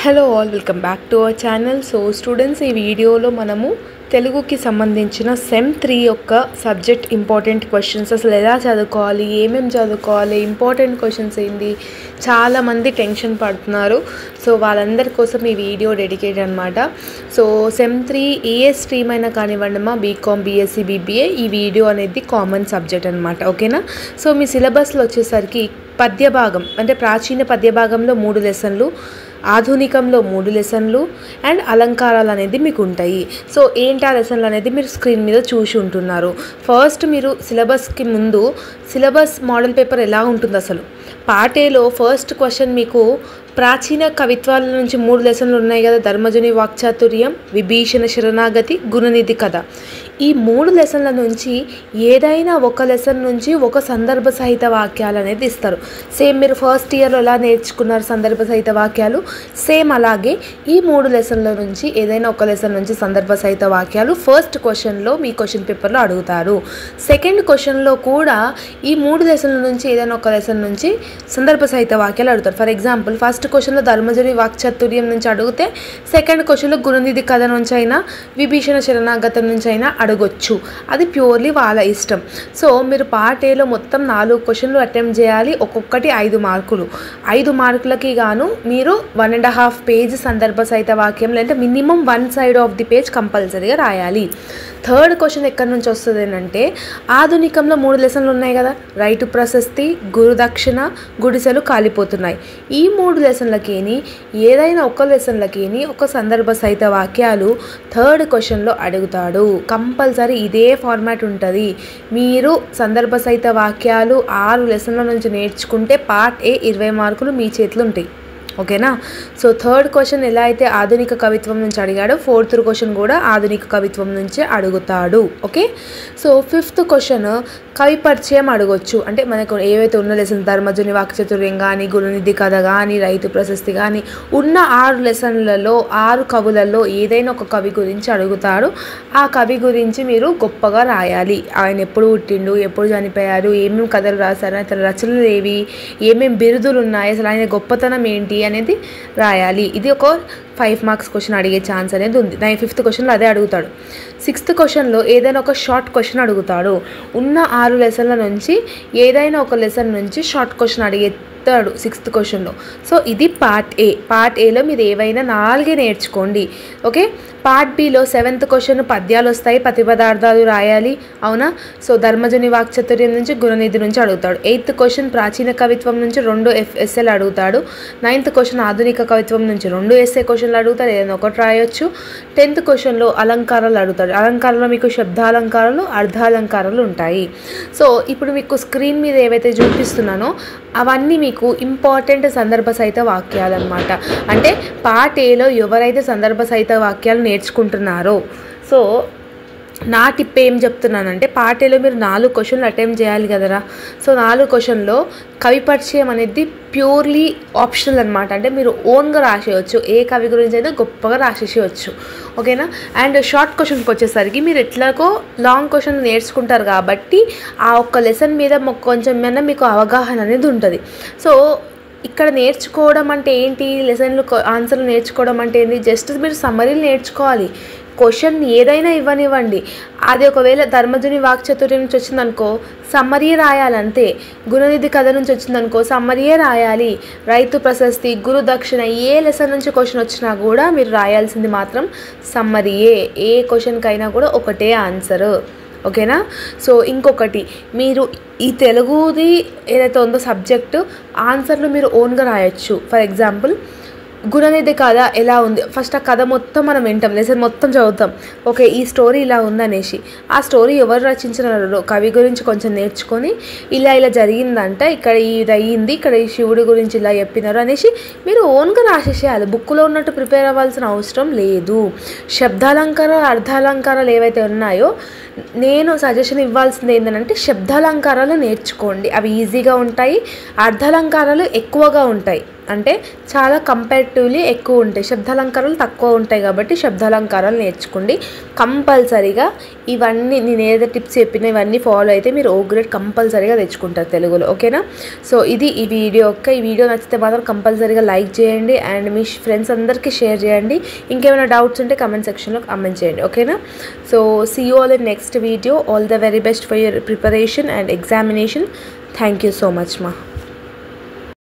Hello all, welcome back to our channel. So students, ఈ వీడియోలో మనము తెలుగుకి సంబంధించిన సెమ్ 3 యొక్క సబ్జెక్ట్ ఇంపార్టెంట్ క్వశ్చన్స్, అసలు ఎలా చదువుకోవాలి, ఏమేమి చదువుకోవాలి, ఇంపార్టెంట్ క్వశ్చన్స్ ఏంటి, చాలామంది టెన్షన్ పడుతున్నారు. సో వాళ్ళందరి కోసం ఈ వీడియో డెడికేట్ అనమాట. సో సెమ్ 3 ఏ స్ట్రీమ్ అయినా కానివ్వండి, మా బీకామ్, బీఎస్సీ, బీబీఏ, ఈ వీడియో అనేది కామన్ సబ్జెక్ట్ అనమాట. ఓకేనా? సో మీ సిలబస్లో వచ్చేసరికి పద్య భాగం అంటే ప్రాచీన పద్య భాగంలో 3 లెసన్లు, ఆధునికంలో 3 లెసన్లు అండ్ అలంకారాలు అనేది మీకు ఉంటాయి. సో ఏంటి ఆ లెసన్లు అనేది మీరు స్క్రీన్ మీద చూసి ఉంటున్నారు. ఫస్ట్ మీరు సిలబస్కి ముందు సిలబస్ మోడల్ పేపర్ ఎలా ఉంటుంది, అసలు పార్ట్ ఏలో ఫస్ట్ క్వశ్చన్ మీకు ప్రాచీన కవిత్వాల నుంచి 3 లెసన్లు ఉన్నాయి కదా, ధర్మజుని వాక్చాతుర్యం, విభీషణ శరణాగతి, గుణనిధి కథ. ఈ 3 లెసన్ల నుంచి ఏదైనా ఒక లెసన్ నుంచి ఒక సందర్భ సహిత వాక్యాలు అనేది ఇస్తారు. సేమ్ మీరు ఫస్ట్ ఇయర్లో ఎలా నేర్చుకున్నారు సందర్భ సహిత వాక్యాలు, సేమ్ అలాగే ఈ 3 లెసన్ల నుంచి ఏదైనా ఒక లెసన్ నుంచి సందర్భ సహిత వాక్యాలు ఫస్ట్ క్వశ్చన్లో మీ క్వశ్చన్ పేపర్లో అడుగుతారు. సెకండ్ క్వశ్చన్లో కూడా ఈ 3 లెసన్ల నుంచి ఏదైనా ఒక లెసన్ నుంచి సందర్భ సహిత వాక్యాలు అడుగుతారు. ఫర్ ఎగ్జాంపుల్ ఫస్ట్ క్వశ్చన్లో ధర్మజుని వాక్చాతుర్యం నుంచి అడిగితే సెకండ్ క్వశ్చన్లో గుణనిధి కథ నుంచి అయినా, విభీషణ శరణాగతం నుంచి అయినా అడగొచ్చు. అది ప్యూర్లీ వాళ్ళ ఇష్టం. సో మీరు పార్ట్ ఏలో మొత్తం 4 క్వశ్చన్లు అటెంప్ట్ చేయాలి, ఒక్కొక్కటి 5 మార్కులు. 5 మార్కులకి గాను మీరు 1.5 పేజ్ సందర్భ సహిత వాక్యం, అంటే minimum 1 side of the page కంపల్సరీగా రాయాలి. థర్డ్ క్వశ్చన్ ఎక్కడి నుంచి వస్తుంది అంటే, ఆధునికంలో 3 లెసన్లు ఉన్నాయి కదా, రైతు ప్రశస్తి, గురుదక్షిణ, గుడిసెలు కాలిపోతున్నాయి. ఈ 3 లెసన్లకేని ఏదైనా ఒక లెసన్లకేని ఒక సందర్భ సహిత వాక్యాలు థర్డ్ క్వశ్చన్లో అడుగుతాడు. కంపల్సరీ ఇదే ఫార్మాట్ ఉంటుంది. మీరు సందర్భ సహిత వాక్యాలు 6 లెసన్ల నుంచి నేర్చుకుంటే పార్ట్ ఏ 20 మార్కులు మీ చేతిలో ఉంటాయి. ఓకేనా? సో థర్డ్ క్వశ్చన్ ఎలా అయితే ఆధునిక కవిత్వం నుంచి అడిగాడో, ఫోర్త్ క్వశ్చన్ కూడా ఆధునిక కవిత్వం నుంచే అడుగుతాడు. ఓకే? సో ఫిఫ్త్ క్వశ్చన్ కవి పరిచయం అడగొచ్చు. అంటే మనకు ఏవైతే ఉన్న లెసన్స్, ధర్మజుని వాక్చాతుర్యం కానీ, గుణనిధి కథ కానీ, రైతు ప్రశస్తి కానీ, ఉన్న 6 లెసన్లలో 6 కవులలో ఏదైనా ఒక కవి గురించి అడుగుతాడు. ఆ కవి గురించి మీరు గొప్పగా రాయాలి. ఆయన ఎప్పుడు పుట్టిండు, ఎప్పుడు చనిపోయారు, ఏమేమి కథలు రాశారు, అతని రచనలు ఏవి, ఏమేమి బిరుదులు ఉన్నాయి, అసలు ఆయన గొప్పతనం ఏంటి అనేది రాయాలి. ఇది ఒక 5 మార్క్స్ క్వశ్చన్ అడిగే ఛాన్స్ అనేది ఉంది. 5th క్వశ్చన్లో అదే అడుగుతాడు. 6th క్వశ్చన్లో ఏదైనా ఒక షార్ట్ క్వశ్చన్ అడుగుతాడు. ఉన్న 6 లెసన్ల నుంచి ఏదైనా ఒక లెసన్ నుంచి షార్ట్ క్వశ్చన్ అడిగేస్తాడు 6th క్వశ్చన్లో. సో ఇది పార్ట్ ఏ. పార్ట్ ఏలో మీరు ఏవైనా 4 నేర్చుకోండి. Okay? Part below 7th question పద్యాలు వస్తాయి, ప్రతిపదార్థాలు రాయాలి. అవునా? సో ధర్మజుని వాక్చాతుర్యం నుంచి, గుణనిధి నుంచి అడుగుతాడు. 8th క్వశ్చన్ ప్రాచీన కవిత్వం నుంచి 2 ఎస్ఏలు అడుగుతాడు. 9th క్వశ్చన్ ఆధునిక కవిత్వం నుంచి 2 ఎస్ఏ క్వశ్చన్లు అడుగుతాడు, ఏదైనా ఒకటి రాయొచ్చు. 10th క్వశ్చన్లో అలంకారాలు అడుగుతాడు. అలంకారంలో మీకు శబ్దాలంకారాలు, అర్ధాలంకారాలు ఉంటాయి. సో ఇప్పుడు మీకు స్క్రీన్ మీద ఏవైతే చూపిస్తున్నానో అవన్నీ మీకు ఇంపార్టెంట్ సందర్భ సహిత వాక్యాలు అనమాట. అంటే పార్ట్ ఏలో ఎవరైతే సందర్భ సహిత వాక్యాలు నేర్చుకుంటున్నారో, సో నా టిప్ ఏం చెప్తున్నానంటే, పార్ట్ ఏలో మీరు 4 క్వశ్చన్లు అటెంప్ట్ చేయాలి కదరా. సో 4 క్వశ్చన్లో కవి పరిచయం అనేది ప్యూర్లీ ఆప్షనల్ అనమాట. అంటే మీరు ఓన్గా రాసేయచ్చు, ఏ కవి గురించి అయితే గొప్పగా రాసేసేయచ్చు. ఓకేనా? అండ్ షార్ట్ క్వశ్చన్కి వచ్చేసరికి మీరు ఎట్లాగో లాంగ్ క్వశ్చన్ నేర్చుకుంటారు కాబట్టి ఆ ఒక్క లెసన్ మీద కొంచెం ఏమైనా మీకు అవగాహన అనేది ఉంటుంది. సో ఇక్కడ నేర్చుకోవడం అంటే ఏంటి, లెసన్లు ఆన్సర్లు నేర్చుకోవడం అంటే ఏంటి, జస్ట్ మీరు సమ్మరీలు నేర్చుకోవాలి. క్వశ్చన్ ఏదైనా ఇవ్వనివ్వండి, అది ఒకవేళ ధర్మజుని వాక్చాతుర్యం నుంచి వచ్చిందనుకో సమ్మరీ రాయాలంతే, గుణనిధి కథ నుంచి వచ్చిందనుకో సమ్మరీయే రాయాలి. రైతు ప్రశస్తి, గురుదక్షిణ, ఏ లెసన్ నుంచి క్వశ్చన్ వచ్చినా కూడా మీరు రాయాల్సింది మాత్రం సమ్మరీయే. ఏ క్వశ్చన్కైనా కూడా ఒకటే ఆన్సరు. ఓకేనా? సో ఇంకొకటి, మీరు ఈ తెలుగుది ఏదైతే ఉందో సబ్జెక్టు ఆన్సర్లు మీరు ఓన్గా రాయొచ్చు. ఫర్ ఎగ్జాంపుల్ గుణనిధి కథ ఎలా ఉంది, ఫస్ట్ ఆ కథ మొత్తం మనం వింటాం, లెసన్ మొత్తం చదువుతాం. ఓకే, ఈ స్టోరీ ఇలా ఉందనేసి ఆ స్టోరీ ఎవరు రచించిన కవి గురించి కొంచెం నేర్చుకొని, ఇలా ఇలా జరిగిందంట, ఇక్కడ ఇది అయ్యింది, ఇక్కడ ఈ శివుడి గురించి ఇలా చెప్పినారు అనేసి మీరు ఓన్గా రాసేసేయాలి. బుక్లో ఉన్నట్టు ప్రిపేర్ అవ్వాల్సిన అవసరం లేదు. శబ్దాలంకారాలు, అర్ధాలంకారాలు ఏవైతే ఉన్నాయో నేను సజెషన్ ఇవ్వాల్సింది ఏంటంటే, శబ్దాలంకారాలు నేర్చుకోండి. అవి ఈజీగా ఉంటాయి, అర్ధాలంకారాలు ఎక్కువగా ఉంటాయి. అంటే చాలా కంపారిటివ్లీ ఎక్కువ ఉంటాయి, శబ్దాలంకారాలు తక్కువ ఉంటాయి కాబట్టి శబ్దాలంకారాలు నేర్చుకోండి కంపల్సరీగా. ఇవన్నీ నేను ఏదైతే టిప్స్ చెప్పినా ఇవన్నీ ఫాలో అయితే మీరు O గ్రేడ్ కంపల్సరీగా తెచ్చుకుంటారు తెలుగులో, ఓకేనా? సో ఇది ఈ వీడియో ఈ వీడియో నచ్చితే మాత్రం కంపల్సరీగా లైక్ చేయండి అండ్ మీ ఫ్రెండ్స్ అందరికీ షేర్ చేయండి. ఇంకేమైనా డౌట్స్ ఉంటే కమెంట్ సెక్షన్లో కమెంట్ చేయండి, ఓకేనా? So see you all in next video. All the very best for your preparation and examination. Thank you so much మా.